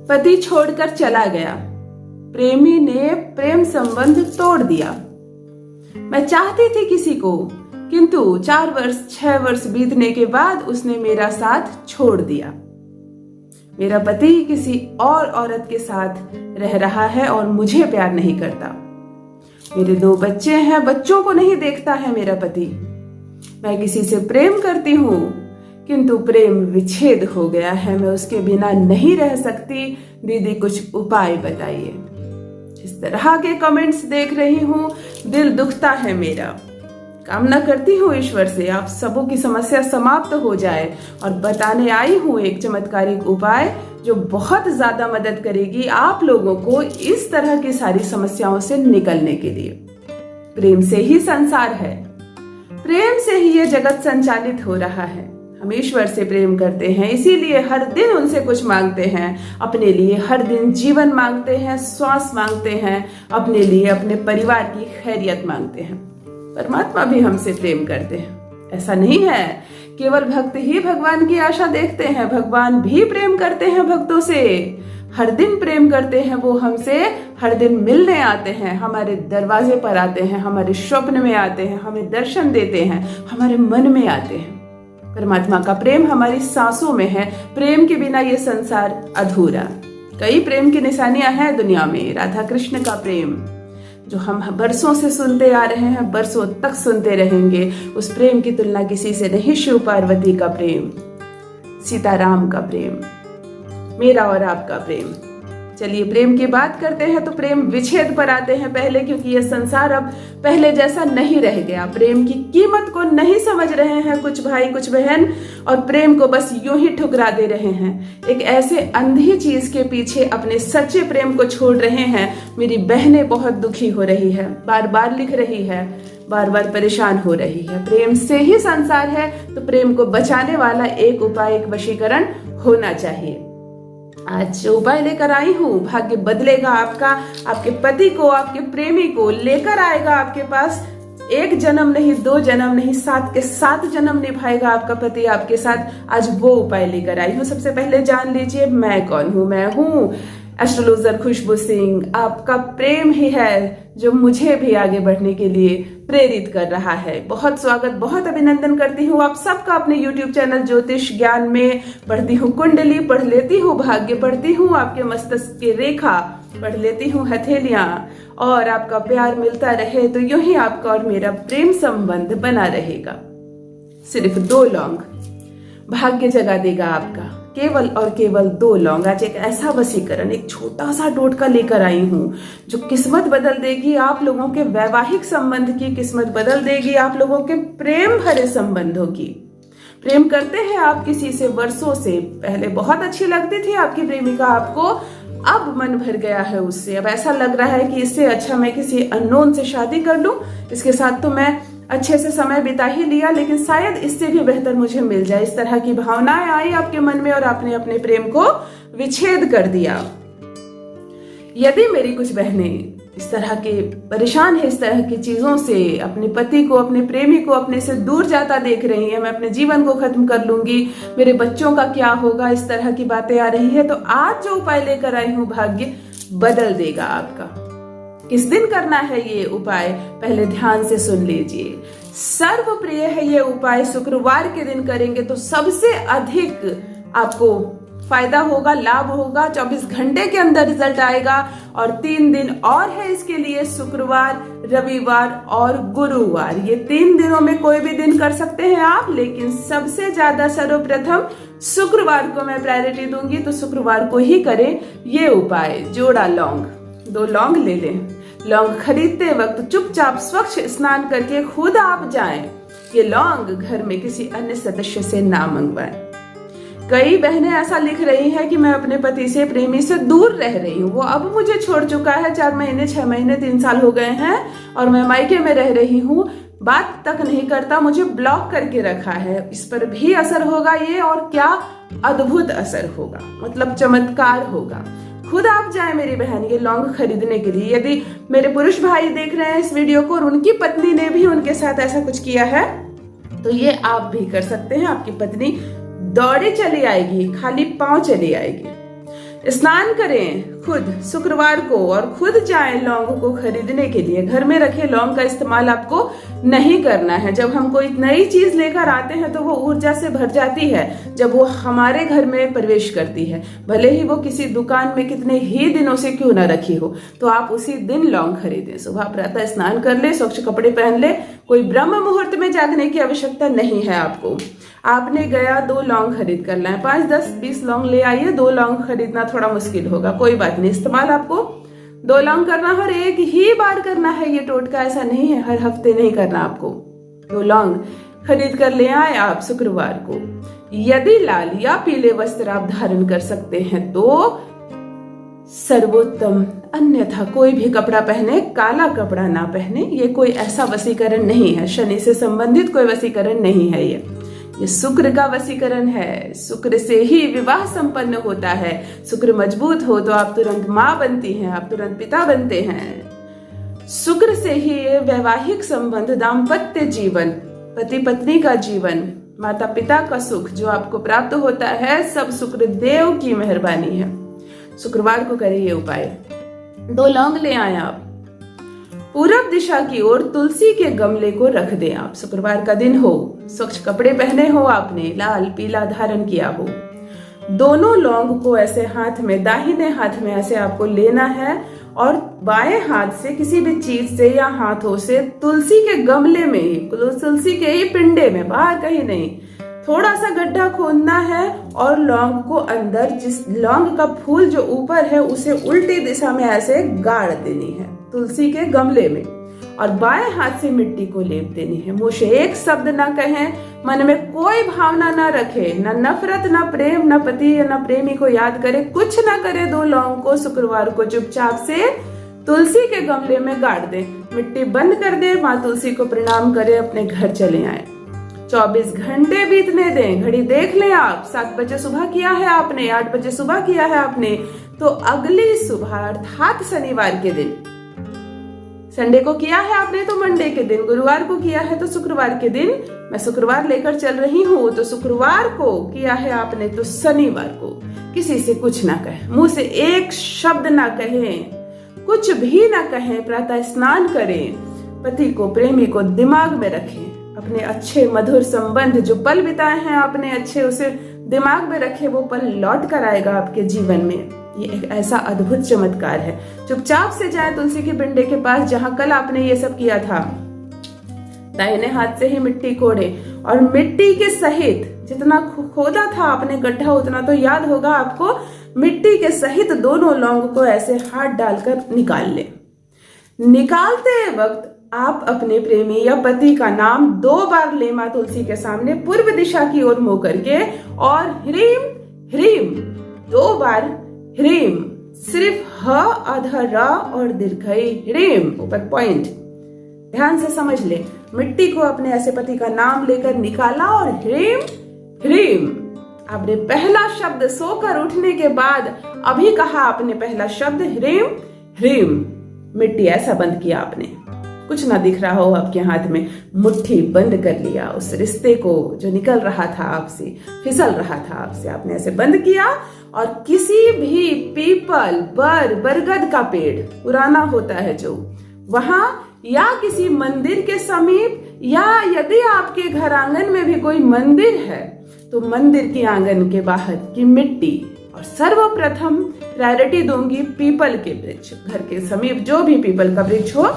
पति छोड़कर चला गया। प्रेमी ने प्रेम संबंध तोड़ दिया। मैं चाहती थी किसी को, किंतु 4 वर्ष 6 वर्ष बीतने के बाद उसने मेरा साथ छोड़ दिया। मेरा पति किसी और औरत के साथ रह रहा है और मुझे प्यार नहीं करता। मेरे 2 बच्चे हैं, बच्चों को नहीं देखता है मेरा पति। मैं किसी से प्रेम करती हूँ, किंतु प्रेम विच्छेद हो गया है। मैं उसके बिना नहीं रह सकती। दीदी कुछ उपाय बताइए। इस तरह के कमेंट्स देख रही हूँ, दिल दुखता है मेरा। कामना करती हूँ ईश्वर से आप सबों की समस्या समाप्त हो जाए और बताने आई हूँ एक चमत्कारिक उपाय जो बहुत ज्यादा मदद करेगी आप लोगों को इस तरह की सारी समस्याओं से निकलने के लिए। प्रेम से ही संसार है, प्रेम से ही ये जगत संचालित हो रहा है। हम ईश्वर से प्रेम करते हैं, इसीलिए हर दिन उनसे कुछ मांगते हैं। अपने लिए हर दिन जीवन मांगते हैं, श्वास मांगते हैं, अपने लिए अपने परिवार की खैरियत मांगते हैं। परमात्मा भी हमसे प्रेम करते हैं। ऐसा नहीं है केवल भक्त ही भगवान की आशा देखते हैं, भगवान भी प्रेम करते हैं भक्तों से। हर दिन प्रेम करते हैं वो हमसे, हर दिन मिलने आते हैं, हमारे दरवाजे पर आते हैं, हमारे स्वप्न में आते हैं, हमें दर्शन देते हैं, हमारे मन में आते हैं। परमात्मा का प्रेम हमारी सांसों में है। प्रेम के बिना ये संसार अधूरा। कई प्रेम की निशानियां हैं दुनिया में। राधा कृष्ण का प्रेम जो हम बरसों से सुनते आ रहे हैं, बरसों तक सुनते रहेंगे, उस प्रेम की तुलना किसी से नहीं। शिव पार्वती का प्रेम, सीताराम का प्रेम, मेरा और आपका प्रेम। चलिए प्रेम की बात करते हैं तो प्रेम विच्छेद पर आते हैं पहले, क्योंकि यह संसार अब पहले जैसा नहीं रह गया। प्रेम की कीमत को नहीं समझ रहे हैं कुछ भाई कुछ बहन, और प्रेम को बस यूं ही ठुकरा दे रहे हैं। एक ऐसे अंधी चीज के पीछे अपने सच्चे प्रेम को छोड़ रहे हैं। मेरी बहनें बहुत दुखी हो रही है, बार बार लिख रही है, बार बार परेशान हो रही है। प्रेम से ही संसार है, तो प्रेम को बचाने वाला एक उपाय, एक वशीकरण होना चाहिए। आज जो उपाय लेकर आई हूँ, भाग्य बदलेगा आपका। आपके पति को, आपके प्रेमी को लेकर आएगा आपके पास। 1 जन्म नहीं, 2 जन्म नहीं, 7 के 7 जन्म निभाएगा आपका पति आपके साथ। आज वो उपाय लेकर आई हूँ। सबसे पहले जान लीजिए मैं कौन हूँ। मैं हूँ एस्ट्रोलॉजर खुशबू सिंह। आपका प्रेम ही है जो मुझे भी आगे बढ़ने के लिए प्रेरित कर रहा है। बहुत स्वागत, बहुत अभिनंदन करती हूँ आप सबका अपने YouTube चैनल ज्योतिष ज्ञान में। पढ़ती हूँ कुंडली, पढ़ लेती हूँ भाग्य, पढ़ती हूँ आपके मस्तिष्क की रेखा, पढ़ लेती हूँ हथेलियां, और आपका प्यार मिलता रहे तो यूं ही आपका और मेरा प्रेम संबंध बना रहेगा। सिर्फ 2 लौंग भाग्य जगा देगा आपका, केवल और केवल 2 लौंग। आज एक ऐसा वशीकरण, एक छोटा सा टोटका लेकर आई हूँ जो किस्मत बदल देगी। आप लोगों के वैवाहिक संबंध की किस्मत बदल देगी, आप लोगों के प्रेम भरे संबंधों की। प्रेम करते हैं आप किसी से वर्षों से, पहले बहुत अच्छी लगती थी आपकी प्रेमिका आपको, अब मन भर गया है उससे। अब ऐसा लग रहा है कि इससे अच्छा मैं किसी अननोन से शादी कर लूं, इसके साथ तो मैं अच्छे से समय बिता ही लिया, लेकिन शायद इससे भी बेहतर मुझे मिल जाए। इस तरह की भावनाएं आई आपके मन में और आपने अपने प्रेम को विच्छेद कर दिया। यदि मेरी कुछ बहनें इस तरह के परेशान है, इस तरह की चीजों से, अपने पति को, अपने प्रेमी को अपने से दूर जाता देख रही है, मैं अपने जीवन को खत्म कर लूंगी, मेरे बच्चों का क्या होगा, इस तरह की बातें आ रही है, तो आज जो उपाय लेकर आई हूँ भाग्य बदल देगा आपका। किस दिन करना है ये उपाय, पहले ध्यान से सुन लीजिए। सर्वप्रिय है ये उपाय, शुक्रवार के दिन करेंगे तो सबसे अधिक आपको फायदा होगा, लाभ होगा। 24 घंटे के अंदर रिजल्ट आएगा। और 3 दिन और है इसके लिए, शुक्रवार, रविवार और गुरुवार। ये 3 दिनों में कोई भी दिन कर सकते हैं आप, लेकिन सबसे ज्यादा सर्वप्रथम शुक्रवार को मैं प्रायोरिटी दूंगी, तो शुक्रवार को ही करें ये उपाय। जोड़ा लौंग, 2 लौंग ले लें। लौंग खरीदते वक्त चुपचाप स्वच्छ स्नान करके खुद आप जाएं। ये लौंग घर में किसी अन्य सदस्य से ना मंगवाएं। कई बहनें ऐसा लिख रही हैं कि मैं अपने पति से, प्रेमी से दूर रह रही हूँ, वो अब मुझे छोड़ चुका है, 4 महीने 6 महीने 3 साल हो गए हैं और मैं मायके में रह रही हूँ, बात तक नहीं करता, मुझे ब्लॉक करके रखा है। इस पर भी असर होगा ये, और क्या अद्भुत असर होगा, मतलब चमत्कार होगा। खुद आप जाए मेरी बहन ये लौंग खरीदने के लिए। यदि मेरे पुरुष भाई देख रहे हैं इस वीडियो को और उनकी पत्नी ने भी उनके साथ ऐसा कुछ किया है, तो ये आप भी कर सकते हैं। आपकी पत्नी दौड़े चली आएगी, खाली पांव चली आएगी। स्नान करें खुद शुक्रवार को और खुद जाएं लौंग को खरीदने के लिए। घर में रखे लौंग का इस्तेमाल आपको नहीं करना है। जब हम कोई नई चीज लेकर आते हैं तो वो ऊर्जा से भर जाती है जब वो हमारे घर में प्रवेश करती है, भले ही वो किसी दुकान में कितने ही दिनों से क्यों ना रखी हो। तो आप उसी दिन लौंग खरीदें। सुबह प्रातः स्नान कर ले, स्वच्छ कपड़े पहन ले। कोई ब्रह्म मुहूर्त में जागने की आवश्यकता नहीं है आपको। आपने गया 2 लौंग खरीद कर लाए, 5, 10, 20 लौंग ले आइए। 2 लौंग खरीदना थोड़ा मुश्किल होगा, कोई बात नहीं। इस्तेमाल आपको 2 लौंग करना और एक ही बार करना है। ये टोटका ऐसा नहीं है, हर हफ्ते नहीं करना आपको। 2 लौंग खरीद कर ले आए आप शुक्रवार को। यदि लाल या पीले वस्त्र आप धारण कर सकते हैं तो सर्वोत्तम, अन्यथा कोई भी कपड़ा पहने, काला कपड़ा ना पहने। ये कोई ऐसा वशीकरण नहीं है, शनि से संबंधित कोई वशीकरण नहीं है। ये शुक्र का वशीकरण है। शुक्र से ही विवाह संपन्न होता है। शुक्र मजबूत हो तो आप तुरंत माँ बनती हैं, आप तुरंत पिता बनते हैं। शुक्र से ही ये वैवाहिक संबंध, दाम्पत्य जीवन, पति पत्नी का जीवन, माता पिता का सुख जो आपको प्राप्त होता है, सब शुक्र देव की मेहरबानी है। शुक्रवार को करें ये उपाय। 2 लौंग ले आए आप। पूरब दिशा की ओर तुलसी के गमले को रख दें आप। शुक्रवार का दिन हो, स्वच्छ कपड़े पहने हो आपने, लाल पीला धारण किया हो। दोनों लौंग को ऐसे हाथ में, दाहिने हाथ में ऐसे आपको लेना है और बाएं हाथ से किसी भी चीज से या हाथों से तुलसी के गमले में ही, तुलसी के ही पिंडे में, बाहर कहीं नहीं, थोड़ा सा गड्ढा खोदना है और लौंग को अंदर, जिस लौंग का फूल जो ऊपर है उसे उल्टी दिशा में ऐसे गाड़ देनी है तुलसी के गमले में, और बाएं हाथ से मिट्टी को लेप देनी है। मुंह से एक शब्द ना कहें, मन में कोई भावना ना रखे, ना नफरत, ना प्रेम, ना पति या ना प्रेमी को याद करे, कुछ ना करे। 2 लौंग को शुक्रवार को चुपचाप से तुलसी के गमले में गाड़ दे, मिट्टी बंद कर दे, माँ तुलसी को प्रणाम करे, अपने घर चले आए। 24 घंटे बीतने दें। घड़ी देख लें आप, 7 बजे सुबह किया है आपने, 8 बजे सुबह किया है आपने, तो अगली सुबह अर्थात शनिवार के दिन, संडे को किया है आपने तो मंडे के दिन, गुरुवार को किया है तो शुक्रवार के दिन, मैं शुक्रवार लेकर चल रही हूँ, तो शुक्रवार को किया है आपने तो शनिवार को किसी से कुछ ना कहें, मुंह से एक शब्द ना कहें, कुछ भी ना कहें। प्रातः स्नान करें, पति को, प्रेमी को दिमाग में रखें, अपने अच्छे मधुर संबंध जो पल बिताए हैं आपने अच्छे, उसे दिमाग में रखे, वो पल लौट कर आएगा आपके जीवन में। ये एक ऐसा अद्भुत चमत्कार है। चुपचाप से जाए तुलसी के पिंडे के पास जहां कल आपने ये सब किया था, दाहिने हाथ से ही मिट्टी कोड़े और मिट्टी के सहित, जितना खोदा था आपने गड्ढा उतना तो याद होगा आपको, मिट्टी के सहित दोनों लौंग को ऐसे हाथ डालकर निकाल ले। निकालते वक्त आप अपने प्रेमी या पति का नाम 2 बार ले मां तुलसी के सामने पूर्व दिशा की ओर मुंह करके, और ह्रीम ह्रीम 2 बार ह्रीम, सिर्फ ह, आधा र और दीर्घई ह्रीम, ऊपर पॉइंट, ध्यान से समझ ले। मिट्टी को अपने ऐसे पति का नाम लेकर निकाला और ह्रीम ह्रीम, आपने पहला शब्द सोकर उठने के बाद अभी कहा आपने पहला शब्द ह्रीम ह्रीम, मिट्टी ऐसा बंद किया आपने, कुछ ना दिख रहा हो आपके हाथ में, मुट्ठी बंद कर लिया। उस रिश्ते को जो निकल रहा था आपसे, फिसल रहा था आपसे, आपने ऐसे बंद किया। और किसी भी पीपल, बरगद का पेड़ पुराना होता है जो, वहां या किसी मंदिर के समीप, या यदि आपके घर आंगन में भी कोई मंदिर है तो मंदिर के आंगन के बाहर की मिट्टी, और सर्वप्रथम प्रायोरिटी दूंगी पीपल के वृक्ष, घर के समीप जो भी पीपल का वृक्ष हो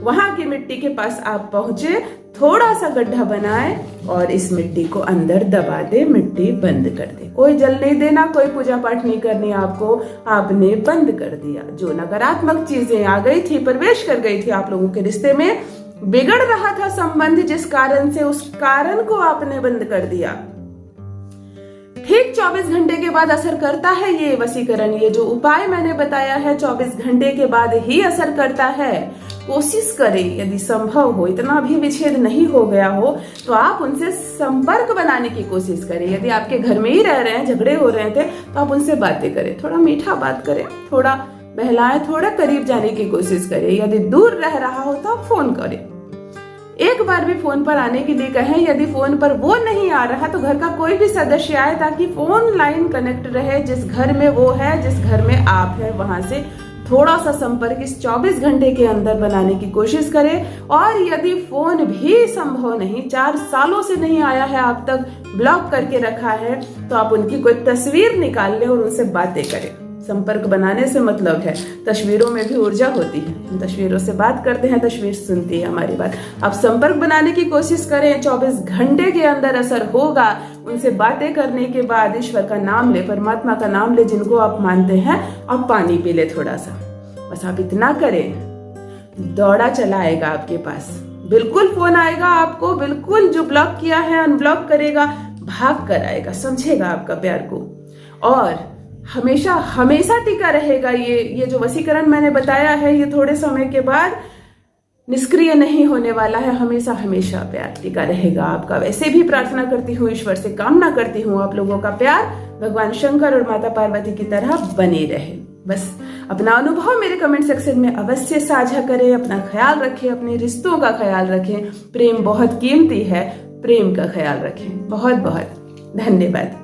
वहां की मिट्टी के पास आप पहुंचे, थोड़ा सा गड्ढा बनाए और इस मिट्टी को अंदर दबा दे, मिट्टी बंद कर दे। कोई जल नहीं देना, कोई पूजा पाठ नहीं करनी आपको, आपने बंद कर दिया। जो नकारात्मक चीजें आ गई थी, प्रवेश कर गई थी आप लोगों के रिश्ते में, बिगड़ रहा था संबंध जिस कारण से, उस कारण को आपने बंद कर दिया। ठीक 24 घंटे के बाद असर करता है ये वशीकरण। ये जो उपाय मैंने बताया है 24 घंटे के बाद ही असर करता है। कोशिश करें, यदि संभव हो, इतना भी विच्छेद नहीं हो गया हो तो आप उनसे संपर्क बनाने की कोशिश करें। यदि आपके घर में ही रह रहे हैं, झगड़े हो रहे थे, तो आप उनसे बातें करें, थोड़ा मीठा बात करें, थोड़ा बहलाएं, थोड़ा करीब जाने की कोशिश करें। यदि दूर रह रहा हो तो आप फोन करें। एक बार भी फोन पर आने के लिए कहें। यदि फोन पर वो नहीं आ रहा तो घर का कोई भी सदस्य आए, ताकि फोन लाइन कनेक्ट रहे। जिस घर में वो है, जिस घर में आप है, वहां से थोड़ा सा संपर्क इस 24 घंटे के अंदर बनाने की कोशिश करें। और यदि फोन भी संभव नहीं, 4 सालों से नहीं आया है, आप तक ब्लॉक करके रखा है, तो आप उनकी कोई तस्वीर निकाल लें और उनसे बातें करें। संपर्क बनाने से मतलब है, तस्वीरों में भी ऊर्जा होती है। हम तस्वीरों से बात करते हैं, तस्वीर सुनती है हमारी बात। आप संपर्क बनाने की कोशिश करें, 24 घंटे के अंदर असर होगा। उनसे बातें करने के बाद ईश्वर का नाम ले, परमात्मा का नाम ले, जिनको आप मानते हैं, और पानी पी ले थोड़ा सा। बस आप इतना करें, दौड़ा चला आएगा आपके पास। बिल्कुल फोन आएगा आपको, बिल्कुल जो ब्लॉक किया है अनब्लॉक करेगा, भाग कर आएगा, समझेगा आपका प्यार को। और हमेशा हमेशा टिका रहेगा। ये जो वशीकरण मैंने बताया है, ये थोड़े समय के बाद निष्क्रिय नहीं होने वाला है। हमेशा हमेशा प्यार टिका रहेगा आपका। वैसे भी प्रार्थना करती हूँ, ईश्वर से कामना करती हूँ, आप लोगों का प्यार भगवान शंकर और माता पार्वती की तरह बने रहे। बस अपना अनुभव मेरे कमेंट सेक्शन में अवश्य साझा करें। अपना ख्याल रखें, अपने रिश्तों का ख्याल रखें। प्रेम बहुत कीमती है, प्रेम का ख्याल रखें। बहुत बहुत धन्यवाद।